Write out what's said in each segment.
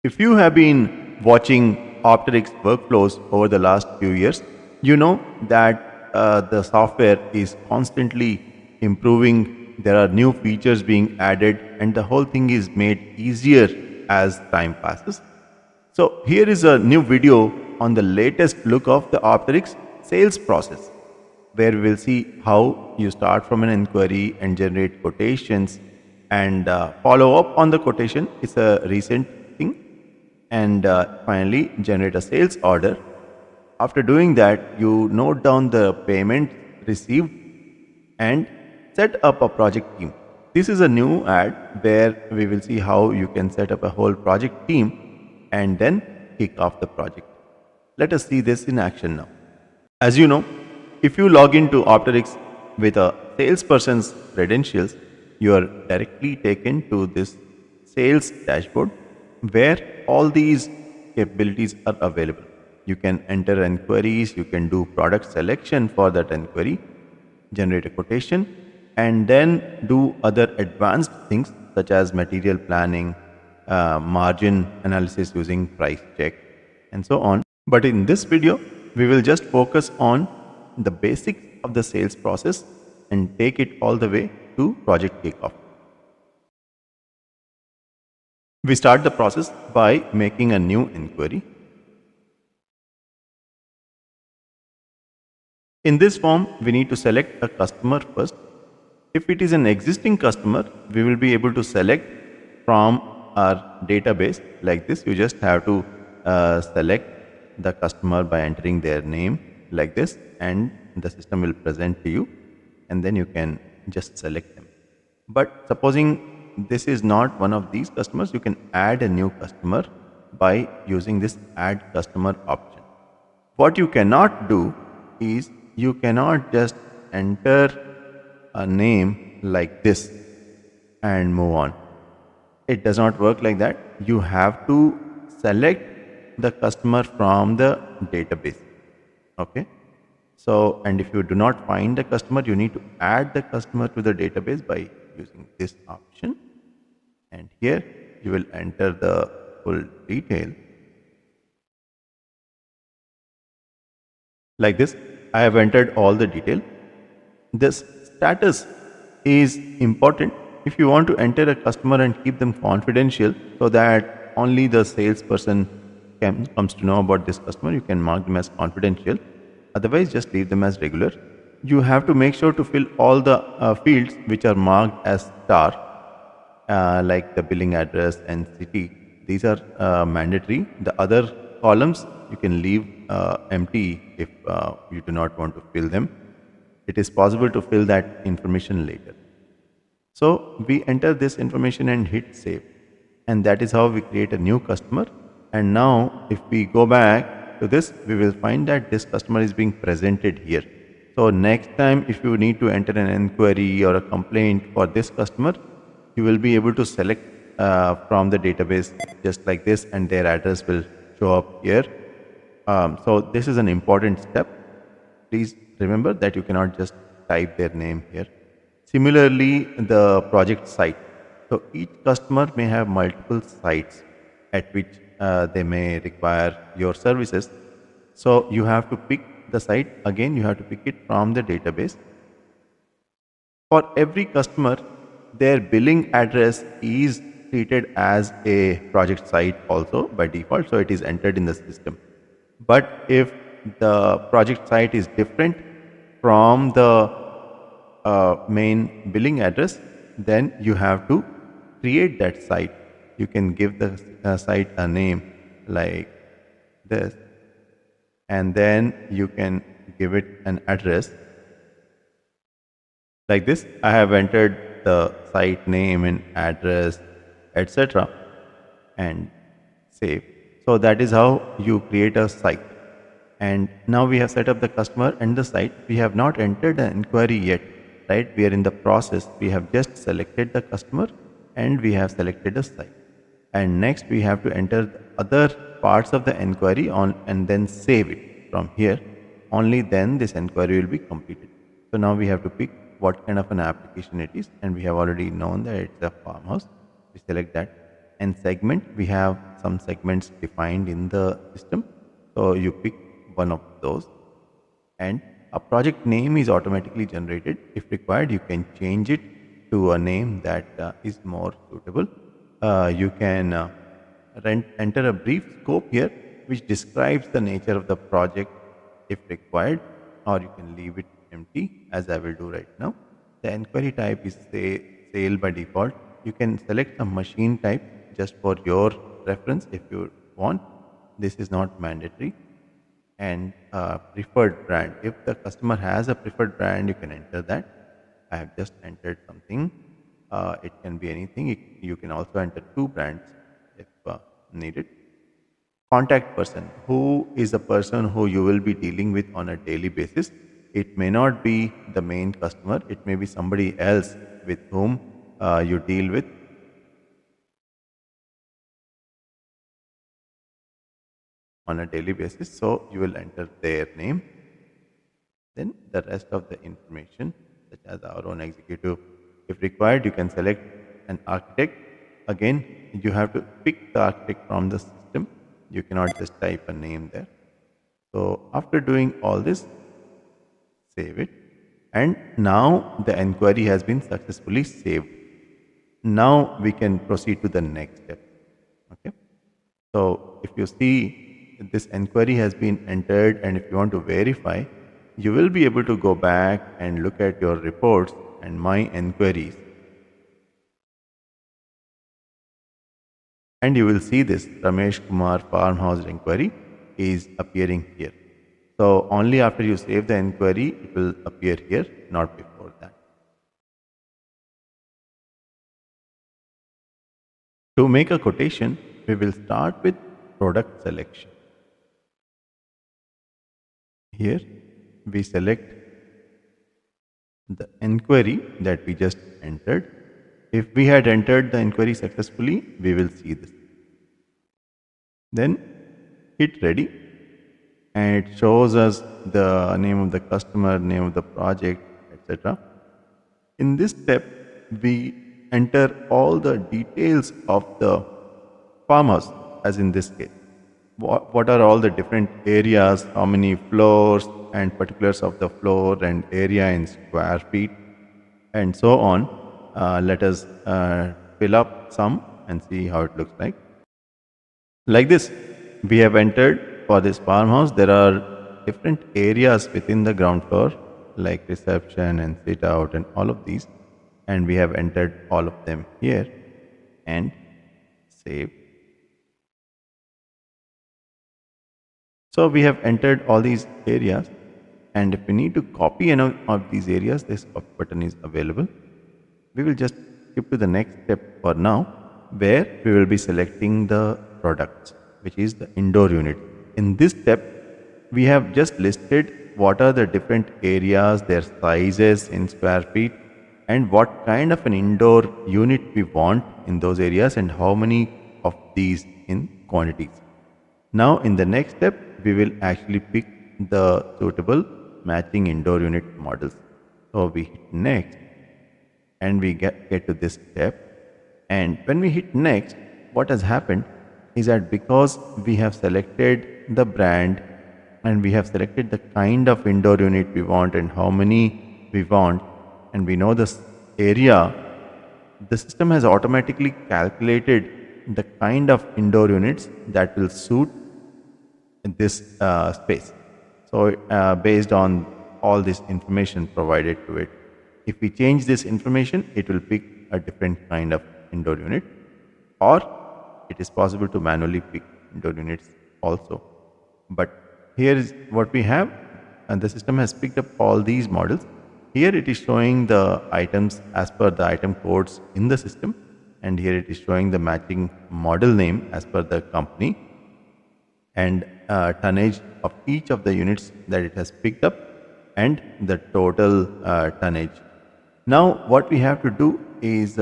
If you have been watching Opterix Workflows over the last few years, you know that the software is constantly improving. There are new features being added, and the whole thing is made easier as time passes. So, here is a new video on the latest look of the Opterix sales process, where we will see how you start from an inquiry and generate quotations and follow up on the quotation. It's a recent thing, and finally generate a sales order. After doing that, you note down the payment received and set up a project team. This is a new ad where we will see how you can set up a whole project team and then kick off the project. Let us see this in action now. As you know, if you log into Opterix with a salesperson's credentials, you are directly taken to this sales dashboard where all these capabilities are available. You can enter enquiries, you can do product selection for that enquiry, generate a quotation, and then do other advanced things such as material planning, margin analysis using price check, and so on. But in this video, we will just focus on the basics of the sales process and take it all the way to project kickoff. We start the process by making a new inquiry. In this form, we need to select a customer first. If it is an existing customer, we will be able to select from our database like this. You just have to select the customer by entering their name like this, and the system will present to you, and then you can just select them. But supposing this is not one of these customers, you can add a new customer by using this add customer option. What you cannot do is you cannot just enter a name like this and move on. It does not work like that. You have to select the customer from the database. Okay. So, and if you do not find the customer, you need to add the customer to the database by using this option. And here you will enter the full detail. Like this, I have entered all the detail. This status is important if you want to enter a customer and keep them confidential so that only the salesperson comes to know about this customer. You can mark them as confidential. Otherwise, just leave them as regular. You have to make sure to fill all the fields which are marked as star, like the billing address and city. These are mandatory. The other columns you can leave empty if you do not want to fill them. It is possible to fill that information later. So we enter this information and hit save. And that is how we create a new customer. And now if we go back to this, we will find that this customer is being presented here. So next time if you need to enter an inquiry or a complaint for this customer, you will be able to select from the database just like this, and their address will show up here. So this is an important step. Please remember that you cannot just type their name here. Similarly, the project site. So each customer may have multiple sites at which they may require your services. So you have to pick the site. Again, you have to pick it from the database. For every customer, their billing address is treated as a project site also by default, so it is entered in the system. But if the project site is different from the main billing address, then you have to create that site. You can give the site a name like this, and then you can give it an address like this. I have entered the site name and address, etc., and save. So that is how you create a site. And now we have set up the customer and the site. We have not entered the inquiry yet, right? We are in the process. We have just selected the customer and we have selected the site. And next we have to enter the other parts of the inquiry on and then save it from here. Only then this inquiry will be completed. So now we have to pick what kind of an application it is, and we have already known that it's a farmhouse. We select that. And segment, we have some segments defined in the system. So you pick one of those, and a project name is automatically generated. If required, you can change it to a name that is more suitable. You can enter a brief scope here, which describes the nature of the project if required, or you can leave it empty, as I will do right now. The enquiry type is say sale by default. You can select a machine type just for your reference if you want. This is not mandatory. And preferred brand. If the customer has a preferred brand, you can enter that. I have just entered something. It can be anything. You can also enter two brands if needed. Contact person. Who is the person who you will be dealing with on a daily basis? It may not be the main customer. It may be somebody else with whom you deal with on a daily basis. So you will enter their name. Then the rest of the information, such as our own executive. If required, you can select an architect. Again, you have to pick the architect from the system. You cannot just type a name there. So after doing all this, save it. And now the enquiry has been successfully saved. Now we can proceed to the next step. Okay. So if you see this enquiry has been entered, and if you want to verify, you will be able to go back and look at your reports and my enquiries. And you will see this Ramesh Kumar farmhouse enquiry is appearing here. So only after you save the enquiry, it will appear here, not before that. To make a quotation, we will start with product selection. Here we select the enquiry that we just entered. If we had entered the enquiry successfully, we will see this. Then hit ready, and it shows us the name of the customer, name of the project, etc. In this step, we enter all the details of the farmhouse, as in this case. What are all the different areas, how many floors, and particulars of the floor and area in square feet, and so on. Let us fill up some and see how it looks like. Like this, we have entered for this farmhouse. There are different areas within the ground floor, like reception and sit out and all of these. And we have entered all of them here and save. So we have entered all these areas, and if we need to copy any of these areas, this copy button is available. We will just skip to the next step for now, where we will be selecting the products, which is the indoor unit. In this step, we have just listed what are the different areas, their sizes in square feet, and what kind of an indoor unit we want in those areas, and how many of these in quantities. Now in the next step, we will actually pick the suitable matching indoor unit models. So we hit next, and we get to this step. And when we hit next, what has happened is that because we have selected the brand, and we have selected the kind of indoor unit we want and how many we want, and we know this area, the system has automatically calculated the kind of indoor units that will suit this space. So based on all this information provided to it, if we change this information, it will pick a different kind of indoor unit, or it is possible to manually pick indoor units also. But here is what we have, and the system has picked up all these models. Here it is showing the items as per the item codes in the system, and here it is showing the matching model name as per the company, and tonnage of each of the units that it has picked up, and the total tonnage. Now what we have to do is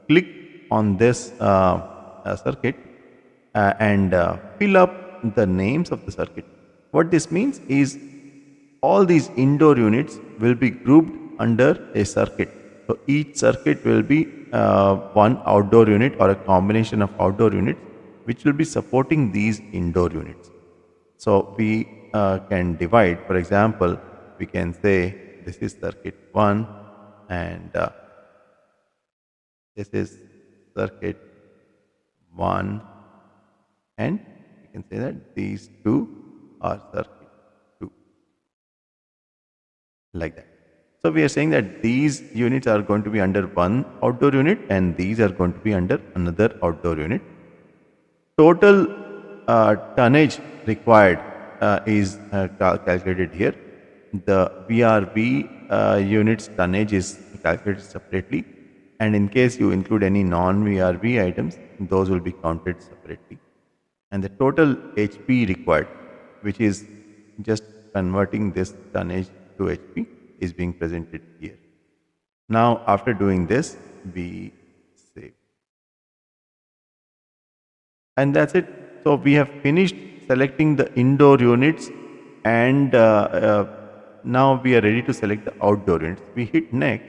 click on this circuit and fill up the names of the circuit. What this means is all these indoor units will be grouped under a circuit. So each circuit will be one outdoor unit or a combination of outdoor units which will be supporting these indoor units. So we can divide, for example, we can say this is circuit 1 and this is circuit 1, and we can say that these two are circuit 2, like that. So we are saying that these units are going to be under one outdoor unit and these are going to be under another outdoor unit. Total tonnage required is calculated here. The VRV units tonnage is calculated separately, and in case you include any non-VRV items, those will be counted separately. And the total HP required, which is just converting this tonnage to HP, is being presented here. Now, after doing this, we save. And that's it. So we have finished selecting the indoor units, and now we are ready to select the outdoor units. We hit next,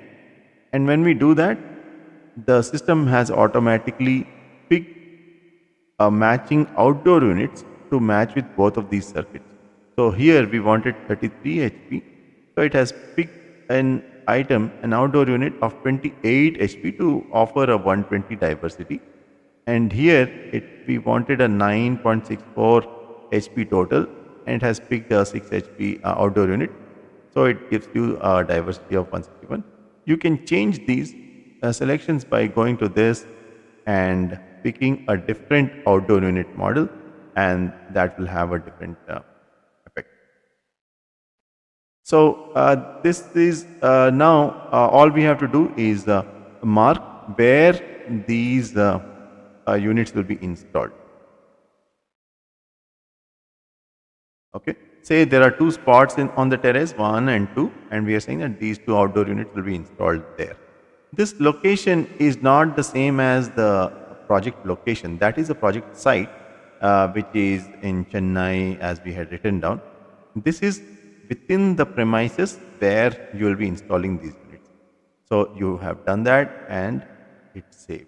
and when we do that, the system has automatically picked matching outdoor units to match with both of these circuits. So here we wanted 33 HP, so it has picked an item, an outdoor unit of 28 HP to offer a 120 diversity. And here we wanted a 9.64 HP total, and it has picked a 6 HP outdoor unit. So it gives you a diversity of 161. You can change these selections by going to this and picking a different outdoor unit model, and that will have a different effect. So this is now all we have to do is mark where these units will be installed. Okay, say there are two spots on the terrace, 1 and 2, and we are saying that these two outdoor units will be installed there. This location is not the same as the project location. That is a project site which is in Chennai, as we had written down. This is within the premises where you will be installing these units. So you have done that and hit save.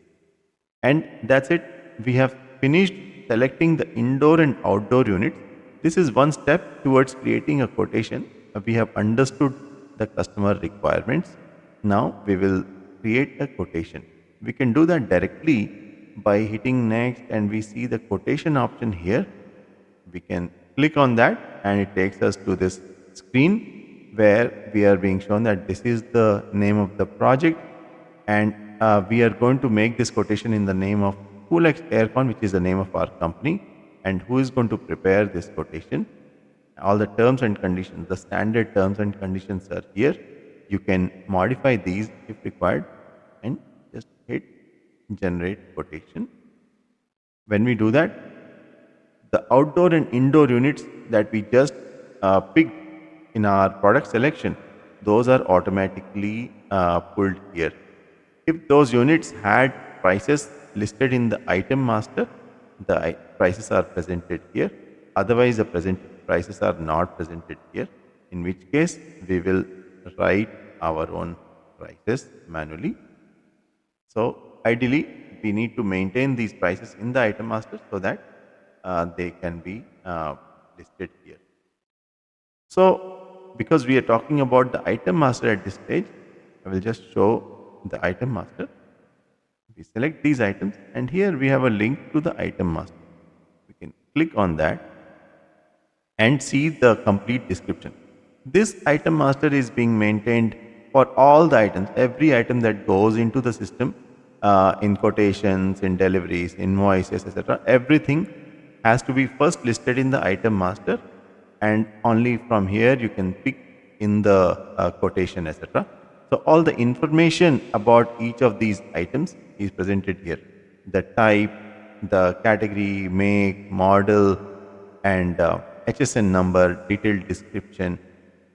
And that's it. We have finished selecting the indoor and outdoor units. This is one step towards creating a quotation. We have understood the customer requirements. Now we will create a quotation. We can do that directly by hitting next, and we see the quotation option here. We can click on that and it takes us to this screen where we are being shown that this is the name of the project, and we are going to make this quotation in the name of Coolx Aircon, which is the name of our company, and who is going to prepare this quotation. All the terms and conditions, the standard terms and conditions are here. You can modify these if required and just hit generate quotation. When we do that, the outdoor and indoor units that we just picked in our product selection, those are automatically pulled here. If those units had prices listed in the item master, the prices are presented here. Otherwise, the prices are not presented here, in which case we will write our own prices manually. So ideally, we need to maintain these prices in the item master so that they can be listed here. So because we are talking about the item master at this stage, I will just show the item master. We select these items, and here we have a link to the item master. We can click on that and see the complete description. This item master is being maintained for all the items, every item that goes into the system, in quotations, in deliveries, invoices, etc. Everything has to be first listed in the item master, and only from here you can pick in the quotation, etc. So all the information about each of these items is presented here. The type, the category, make, model, and HSN number, detailed description,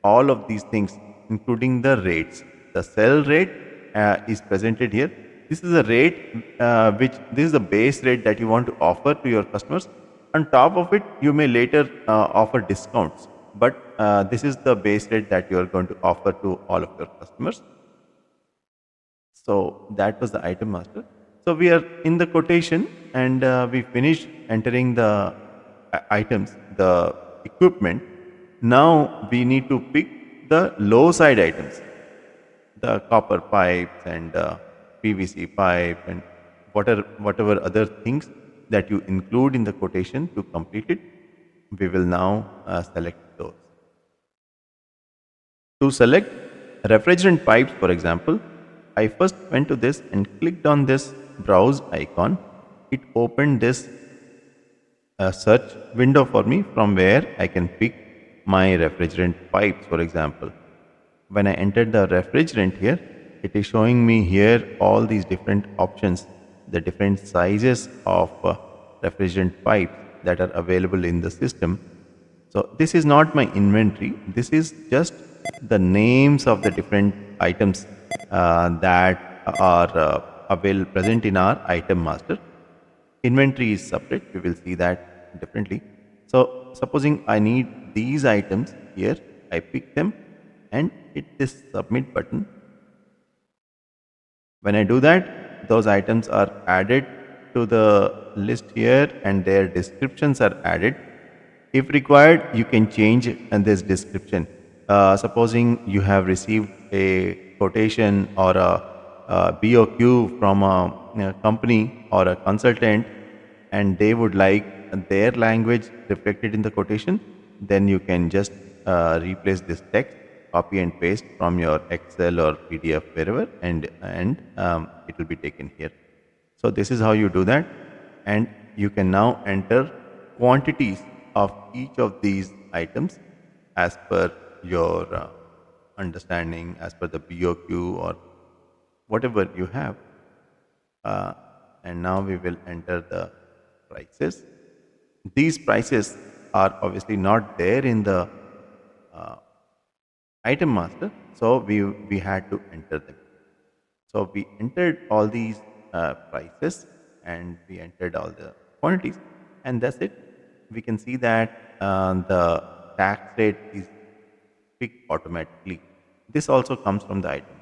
all of these things, including the rates. The sell rate is presented here. This is a rate this is the base rate that you want to offer to your customers. On top of it, you may later offer discounts, but this is the base rate that you are going to offer to all of your customers. So that was the item master. So we are in the quotation, and we finished entering the items, the equipment. Now we need to pick the low side items, the copper pipes and PVC pipe and whatever other things that you include in the quotation to complete it. We will now select those. To select refrigerant pipes, for example, I first went to this and clicked on this browse icon. It opened this search window for me from where I can pick my refrigerant pipes, for example. When I entered the refrigerant here, it is showing me here all these different options, the different sizes of refrigerant pipes that are available in the system. So this is not my inventory. This is just the names of the different items that are available present in our item master. Inventory is separate. We will see that differently. So supposing I need these items here, I pick them and hit this submit button. When I do that, those items are added to the list here and their descriptions are added. If required, you can change this description. Supposing you have received a quotation or a BOQ from a company or a consultant, and they would like their language reflected in the quotation, then you can just replace this text, copy and paste from your Excel or PDF wherever, and it will be taken here. So this is how you do that, and you can now enter quantities of each of these items as per your understanding, as per the BOQ or whatever you have. Uh, and now we will enter the prices. These prices are obviously not there in the item master, so we had to enter them. So we entered all these prices and we entered all the quantities, and that's it. We can see that the tax rate is picked automatically. This also comes from the item.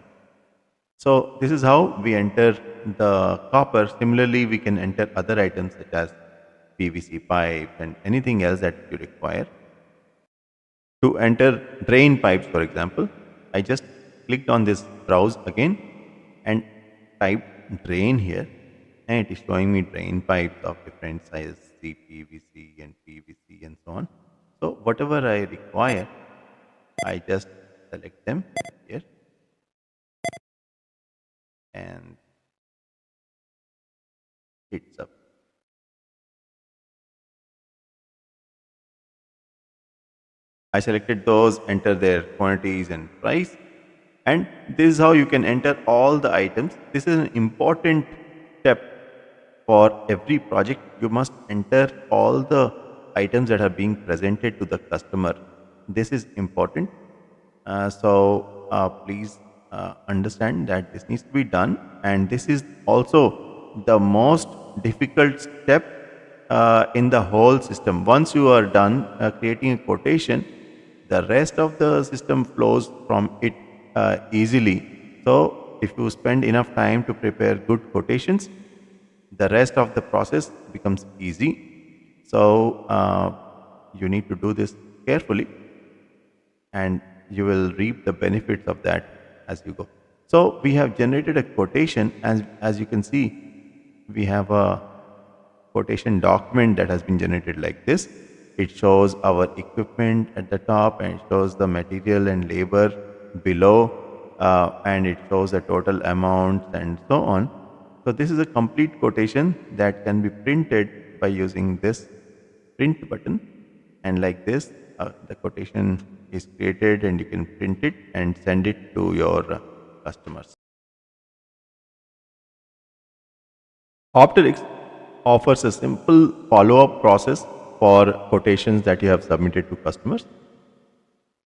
So this is how we enter the copper. Similarly, we can enter other items such as PVC pipe and anything else that you require. To enter drain pipes, for example, I just clicked on this browse again and typed drain here, and it is showing me drain pipes of different sizes, CPVC and PVC and so on. So whatever I require, I just select them here and hit sub. I selected those, enter their quantities and price, and this is how you can enter all the items. This is an important step for every project. You must enter all the items that are being presented to the customer. This is important. So please understand that this needs to be done, and this is also the most difficult step in the whole system. Once you are done creating a quotation, the rest of the system flows from it easily. So if you spend enough time to prepare good quotations, the rest of the process becomes easy. So you need to do this carefully, and you will reap the benefits of that as you go. So we have generated a quotation. As you can see, we have a quotation document that has been generated like this. It shows our equipment at the top and it shows the material and labor below, and it shows the total amount and so on. So this is a complete quotation that can be printed by using this print button, and like this the quotation is created and you can print it and send it to your customers. Opterix offers a simple follow-up process for quotations that you have submitted to customers.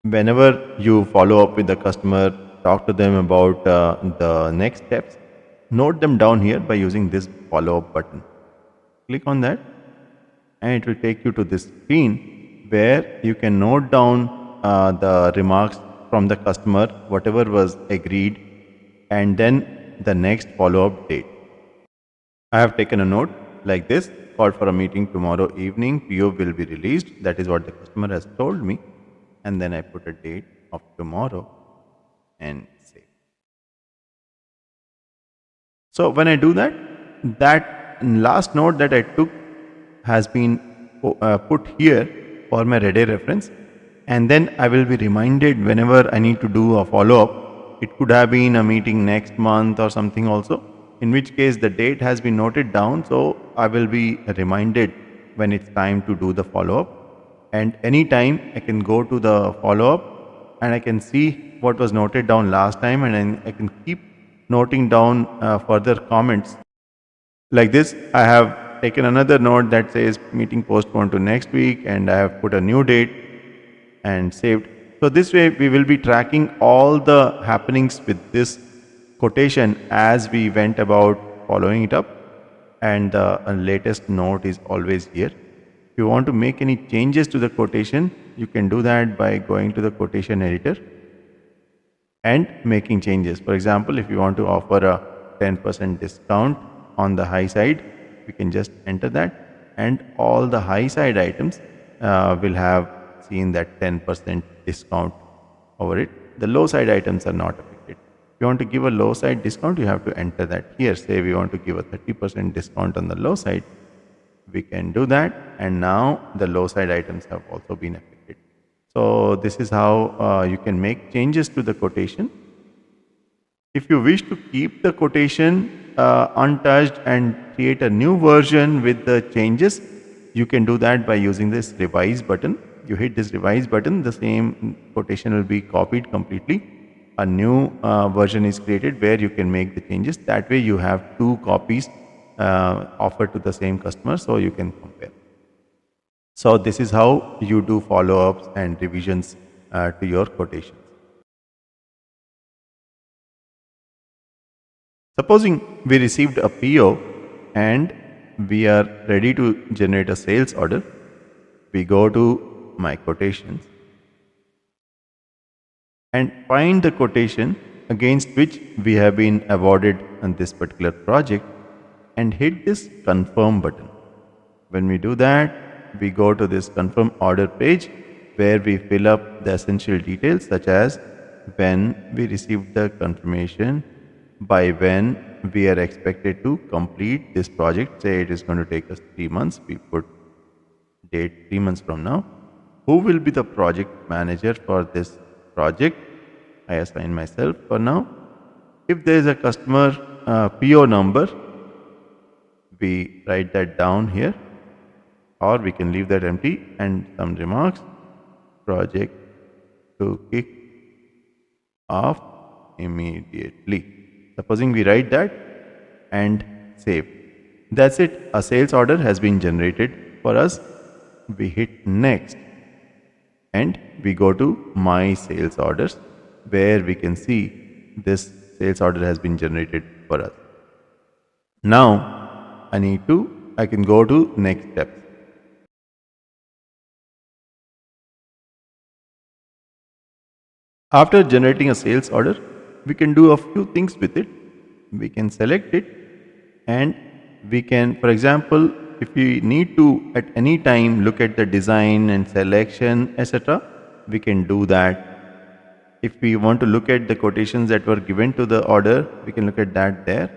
Whenever you follow up with the customer, talk to them about the next steps, note them down here by using this follow-up button. Click on that and it will take you to this screen where you can note down the remarks from the customer, whatever was agreed, and then the next follow-up date. I have taken a note like this: called for a meeting tomorrow evening, PO will be released. That is what the customer has told me. And then I put a date of tomorrow and save. So when I do that, that last note that I took has been put here for my ready reference, and then I will be reminded whenever I need to do a follow-up. It could have been a meeting next month or something also, in which case the date has been noted down, so I will be reminded when it's time to do the follow-up. And anytime I can go to the follow-up and I can see what was noted down last time, and then I can keep noting down further comments. Like this, I have taken another note that says meeting postponed to next week, and I have put a new date and saved. So this way we will be tracking all the happenings with this quotation as we went about following it up, and the latest note is always here. If you want to make any changes to the quotation, you can do that by going to the quotation editor and making changes. For example, if you want to offer a 10% discount on the high side, we can just enter that, and all the high side items will have seen that 10% discount over it. The low side items are not affected. If you want to give a low side discount, you have to enter that here. Say we want to give a 30% discount on the low side, we can do that, and now the low side items have also been affected. So this is how you can make changes to the quotation. If you wish to keep the quotation untouched and create a new version with the changes, you can do that by using this revise button. You hit this revise button, the same quotation will be copied completely. A new version is created where you can make the changes. That way you have two copies offered to the same customer, so you can compare. So this is how you do follow-ups and revisions to your quotations. Supposing we received a PO and we are ready to generate a sales order, we go to my quotations and find the quotation against which we have been awarded on this particular project and hit this confirm button. When we do that, we go to this confirm order page where we fill up the essential details such as when we received the confirmation, by when we are expected to complete this project. Say it is going to take us 3 months, we put date 3 months from now. Who will be the project manager for this project? I assign myself for now. If there is a customer PO number, we write that down here, or we can leave that empty, and some remarks: project to kick off immediately. Supposing we write that and save. That's it. A sales order has been generated for us. We hit next and we go to my sales orders where we can see this sales order has been generated for us. Now I can go to next steps. After generating a sales order, we can do a few things with it. We can select it, and we can, for example, if we need to at any time look at the design and selection, etc., we can do that. If we want to look at the quotations that were given to the order, we can look at that there.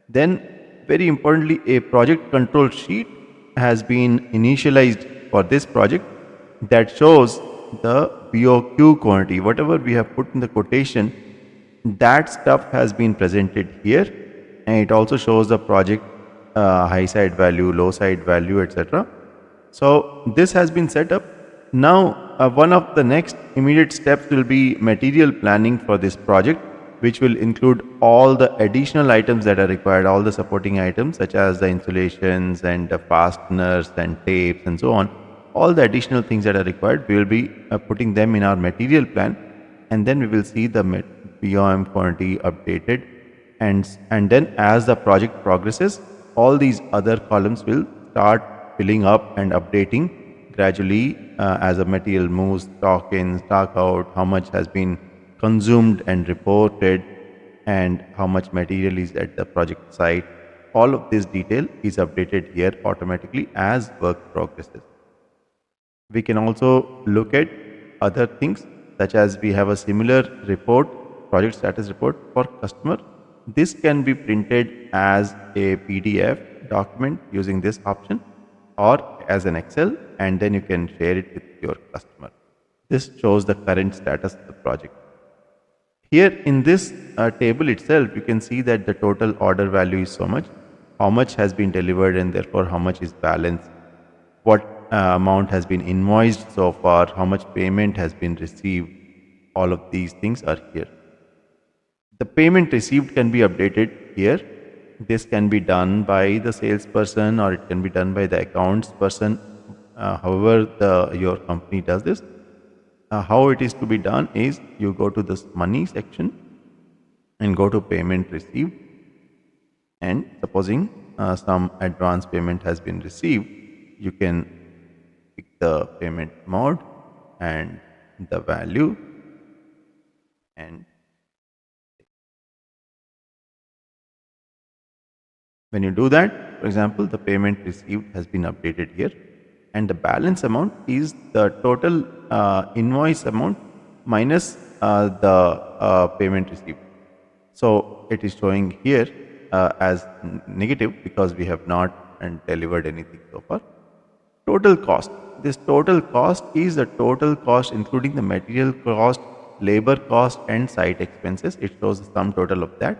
Then, very importantly, a project control sheet has been initialized for this project that shows the BOQ quantity. Whatever we have put in the quotation, that stuff has been presented here, and it also shows the project high side value, low side value, etc. So this has been set up. Now one of the next immediate steps will be material planning for this project, which will include all the additional items that are required, all the supporting items such as the insulations and the fasteners and tapes and so on. All the additional things that are required, we will be putting them in our material plan, and then we will see the BOM quantity updated, and then as the project progresses, all these other columns will start filling up and updating gradually as the material moves, stock in, stock out, how much has been consumed and reported, and how much material is at the project site. All of this detail is updated here automatically as work progresses. We can also look at other things, such as we have a similar report, project status report for customer. This can be printed as a PDF document using this option, or as an Excel, and then you can share it with your customer. This shows the current status of the project. Here in this table itself, you can see that the total order value is so much, how much has been delivered, and therefore how much is balance, what amount has been invoiced so far, how much payment has been received. All of these things are here. The payment received can be updated here. This can be done by the salesperson, or it can be done by the accounts person. However, your company does this. How it is to be done is you go to this money section and go to payment received, and supposing some advance payment has been received, you can pick the payment mode and the value, and when you do that, for example, the payment received has been updated here, and the balance amount is the total invoice amount minus the payment received. So it is showing here as negative because we have not delivered anything so far. Total cost. This total cost is the total cost including the material cost, labor cost, and site expenses. It shows the sum total of that.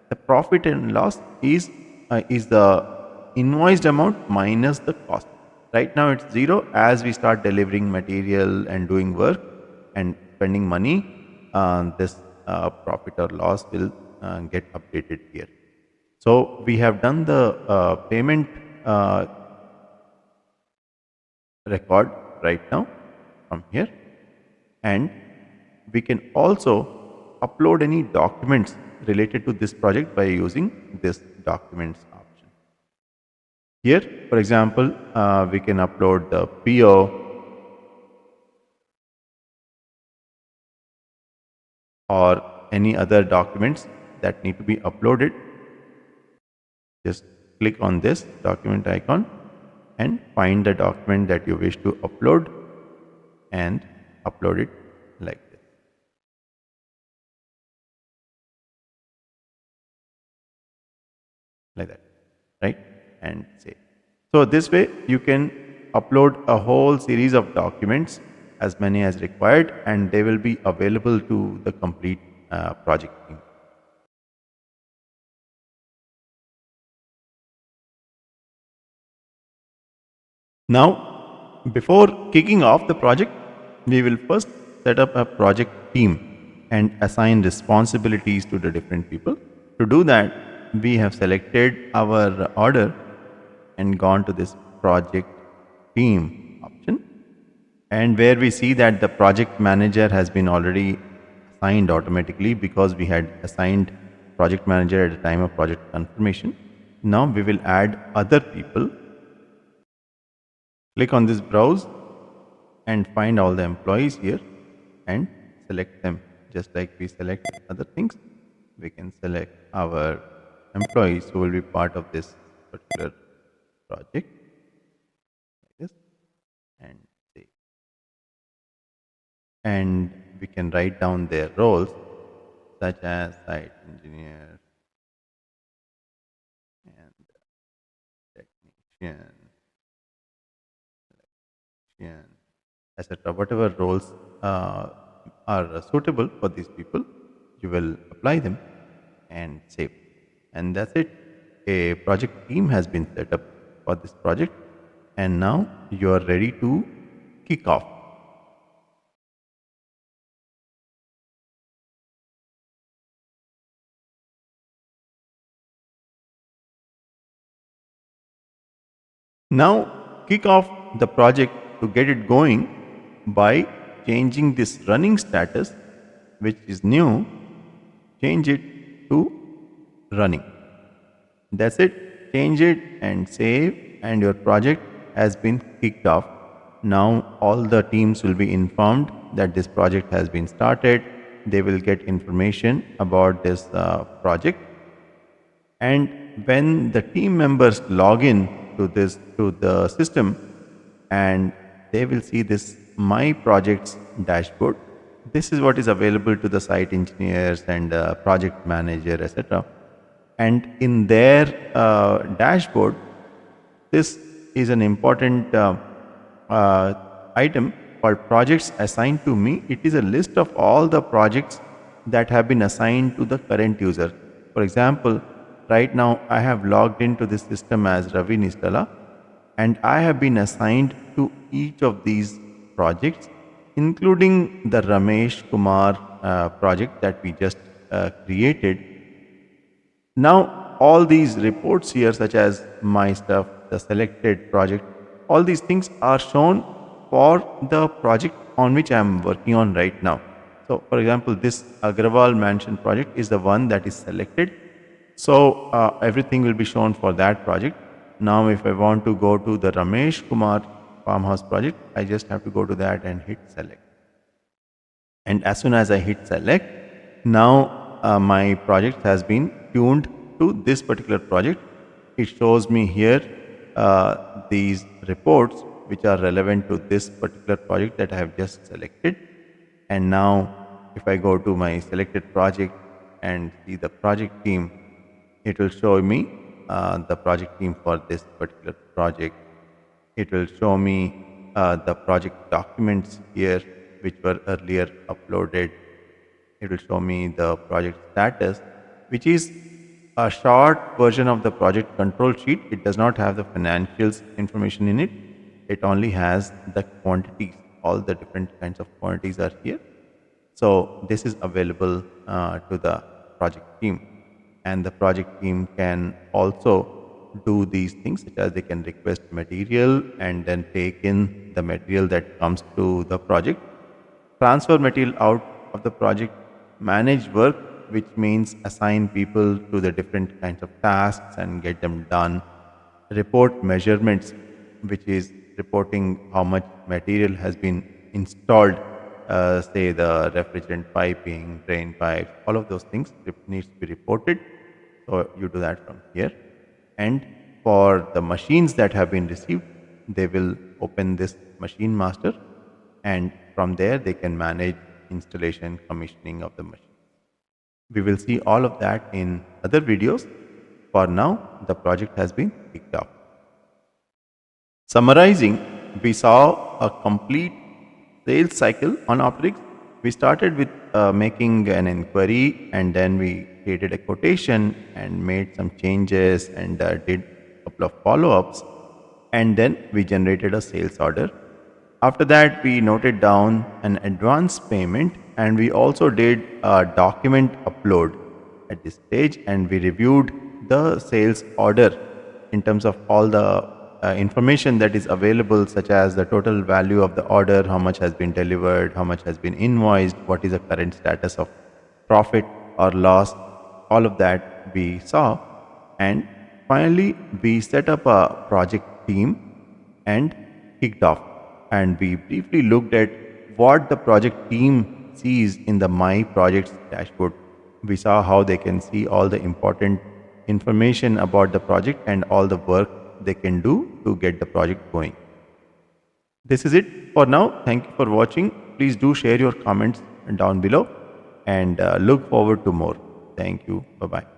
The profit and loss is the invoiced amount minus the cost. Right now it's zero. As we start delivering material and doing work and spending money, this profit or loss will get updated here. So we have done the payment record right now from here, and we can also upload any documents related to this project by using this documents option. Here, for example, we can upload the PO, or any other documents that need to be uploaded. Just click on this document icon and find the document that you wish to upload and upload it like this. Like that, right? And save. So this way you can upload a whole series of documents, as many as required, and they will be available to the complete project team. Now, before kicking off the project, we will first set up a project team and assign responsibilities to the different people. To do that, we have selected our order and gone to this project team option, and where we see that the project manager has been already assigned automatically because we had assigned project manager at the time of project confirmation. Now we will add other people. Click on this browse and find all the employees here and select them. Just like we select other things, we can select our employees who will be part of this particular project like this, and save. And we can write down their roles, such as site engineer and technician, etc. Whatever roles are suitable for these people, you will apply them and save. And that's it. A project team has been set up for this project, and now you are ready to kick off. Now kick off the project to get it going by changing this running status, which is new, change it to running. That's it. Change it and save, and your project has been kicked off. Now all the teams will be informed that this project has been started, they will get information about this project. And when the team members log in to the system, and they will see this my projects dashboard. This is what is available to the site engineers and project manager, etc. And in their dashboard, this is an important uh, item called projects assigned to me. It is a list of all the projects that have been assigned to the current user. For example, right now I have logged into this system as Ravi Nistala, and I have been assigned to each of these projects, including the Ramesh Kumar project that we just created. Now, all these reports here, such as my stuff, the selected project, all these things are shown for the project on which I am working on right now. So, for example, this Agrawal Mansion project is the one that is selected. So, everything will be shown for that project. Now, if I want to go to the Ramesh Kumar farmhouse project, I just have to go to that and hit select. And as soon as I hit select, now my project has been tuned to this particular project. It shows me here these reports which are relevant to this particular project that I have just selected. And now if I go to my selected project and see the project team, it will show me the project team for this particular project. It will show me the project documents here, which were earlier uploaded. It will show me the project status, which is a short version of the project control sheet. It does not have the financials information in it. It only has the quantities. All the different kinds of quantities are here. So this is available to the project team, and the project team can also do these things, such as they can request material and then take in the material that comes to the project, transfer material out of the project, manage work, which means assign people to the different kinds of tasks and get them done, report measurements, which is reporting how much material has been installed, say the refrigerant piping, drain pipes, all of those things needs to be reported. So you do that from here. And for the machines that have been received, they will open this machine master, and from there they can manage installation, commissioning of the machine. We will see all of that in other videos. For now, the project has been kicked off. Summarizing, we saw a complete sales cycle on Opterix. We started with making an inquiry, and then we created a quotation and made some changes and did a couple of follow-ups, and then we generated a sales order. After that, we noted down an advance payment, and we also did a document upload at this stage, and we reviewed the sales order in terms of all the information that is available, such as the total value of the order, how much has been delivered, how much has been invoiced, what is the current status of profit or loss. All of that we saw. And finally, we set up a project team and kicked off. And we briefly looked at what the project team sees in the My Projects dashboard. We saw how they can see all the important information about the project and all the work they can do to get the project going. This is it for now. Thank you for watching. Please do share your comments down below, and look forward to more. Thank you. Bye-bye.